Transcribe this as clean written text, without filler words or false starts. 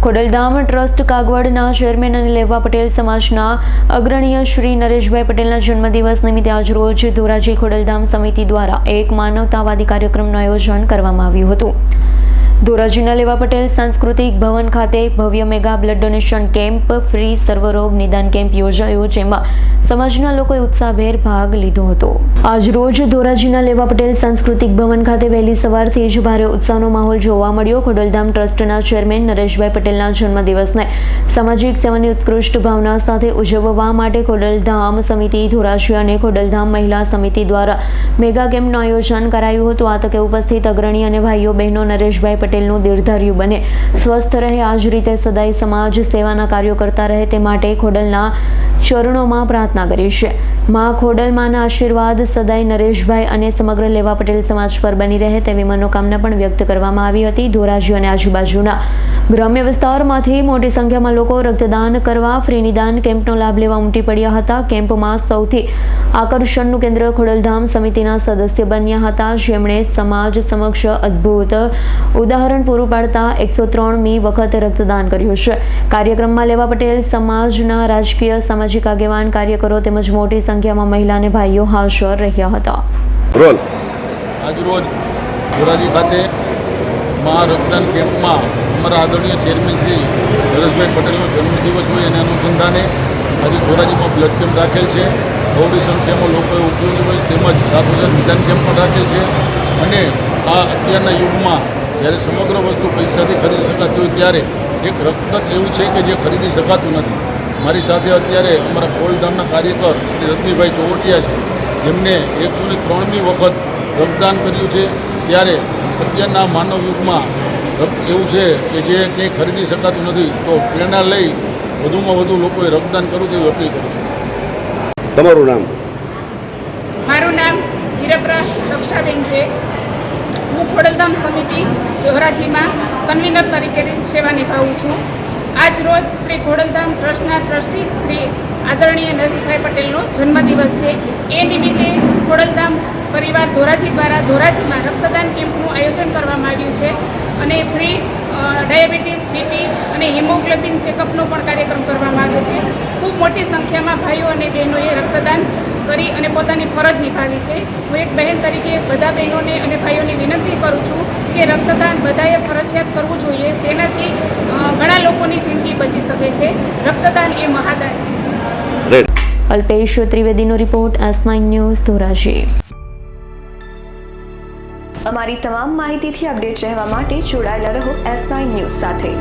Khodaldham trust કાગવડના chairman અને લેવા પટેલ સમાજના અગ્રણીય શ્રી નરેશભાઈ પટેલના જન્મદિવસ નિમિત્તે આજરોજ ધોરાજી ખોડલધામ સમિતિ દ્વારા એક માનવતાવાદી કાર્યક્રમનું આયોજન કરવામાં આવ્યું હતું। ધોરાજીના લેવા પટેલ સાંસ્કૃતિક ભવન ખાતે ભવ્ય mega blood donation camp free સર્વરોગ નિદાન કેમ્પ યોજાયો, જેમાં સમાજના લોકોએ ઉત્સાહભેર ભાગ લીધો હતો। આજરોજ ધોરાજીના લેવા પટેલ સાંસ્કૃતિક ભવન ખાતે વહેલી સવારથી જ ભારે ઉત્સાહનો માહોલ જોવા મળ્યો। ખોડલધામ ટ્રસ્ટના ચેરમેન નરેશભાઈ પટેલના જન્મદિવસને સામાજિક સેવાની ઉત્કૃષ્ટ ભાવના સાથે ઉજવવા માટે ખોડલધામ સમિતિ ધોરાજી અને ખોડલધામ મહિલા સમિતિ દ્વારા મેગા કેમ્પનું આયોજન કરાયું હતું। આ તકે ઉપસ્થિત અગ્રણી અને ભાઈઓ બહેનો નરેશભાઈ પટેલનું દીર્ઘાયુ બને, સ્વસ્થ રહે, આ જ રીતે સદાય સમાજ સેવાના કાર્યો કરતા રહે તે માટે ખોડલના ચરણોમાં પ્રાર્થના કરી છે। માં ખોડલમાના આશીર્વાદ સદાય નરેશભાઈ અને સમગ્ર લેવા પટેલ સમાજ પર બની રહે તેવી મનોકામના પણ વ્યક્ત કરવામાં આવી હતી। ધોરાજી અને આજુબાજુના ગ્રામ્ય વિસ્તારમાંથી મોટી સંખ્યામાં લોકો રક્તદાન કરવા ફ્રી નિદાન કેમ્પનો લાભ લેવા ઉમટી પડ્યા હતા। કેમ્પમાં સૌથી આકર્ષણનું કેન્દ્ર ખોડલધામ સમિતિના સદસ્ય બન્યા હતા, જેમણે સમાજ સમક્ષ અદ્ભુત ઉદાહરણ પૂરું પાડતા 103મી વખત રક્તદાન કર્યું છે। કાર્યક્રમમાં લેવા પટેલ સમાજના રાજકીય સામાજિક આગેવાન કાર્યકરો તેમજ મોટી સંખ્યામાં મહિલા અને ભાઈઓ હાજર રહ્યા હતા। આજરોજ ધોરાજી ખાતે મહા રક્તદાન કેમ્પમાં અમારા આદરણીય ચેરમેન શ્રી નરેશભાઈ પટેલનો જન્મદિવસ હોય એના અનુસંધાને આજે ધોરાજીમાં બ્લડ કેમ્પ રાખેલ છે। બહોળી સંખ્યામાં લોકોએ ઉપયોગી હોય તેમજ સાથે નિદાન કેમ્પ પણ રાખેલ છે। અને આ અત્યારના યુગમાં જ્યારે સમગ્ર વસ્તુ પૈસાથી ખરીદી શકાતી હોય ત્યારે એક રક્ત એવું છે કે જે ખરીદી શકાતું નથી। મારી સાથે અત્યારે અમારા ખોડલધામના કાર્યકર શ્રી રત્નીભાઈ ચોવટિયા છે, જેમને 103મી વખત રક્તદાન કર્યું છે। ત્યારે અત્યારના માનવ યુગમાં રક્ત એવું છે કે જે કંઈ ખરીદી શકાતું નથી, તો પ્રેરણા લઈ વધુમાં વધુ લોકોએ રક્તદાન કરવું તેવી અપીલ કરું છું। તમારું નામ? મારું નામ હિરપરા દક્ષાબેન છે। હું ખોડલધામ સમિતિ ધોરાજીમાં કન્વીનર તરીકે સેવા નિભાવું છું। આજ રોજ શ્રી ખોડલધામ ટ્રસ્ટના ટ્રસ્ટી શ્રી આદરણીય નરેશભાઈ પટેલનો જન્મદિવસ છે। એ નિમિત્તે ખોડલધામ પરિવાર ધોરાજી દ્વારા ધોરાજીમાં રક્તદાન કેમ્પનું આયોજન કરવામાં આવ્યું છે અને ફ્રી ડાયાબિટીસ, બીપી અને હિમોગ્લોબિન ચેકઅપનો પણ કાર્યક્રમ કરવામાં આવ્યો છે। ખૂબ મોટી સંખ્યામાં ભાઈઓ અને બહેનોએ રક્તદાન કરી અને પોતાની ફરજ નિભાવી છે। હું એક બહેન તરીકે બધા બહેનોને અને ભાઈઓને વિનંતી કરું છું કે રક્તદાન બધાએ ફરજિયાત કરવું જોઈએ। તેનાથી ઘણા લોકોની જિંદગી બચી શકે છે। રક્તદાન એ મહાદાન છે। અલ્પેશ ત્રિવેદીનો રિપોર્ટ, S9 ન્યૂઝ, ધોરાજી। અમારી તમામ માહિતીથી અપડેટ રહેવા માટે જોડાયેલા રહો S9 ન્યૂઝ સાથે।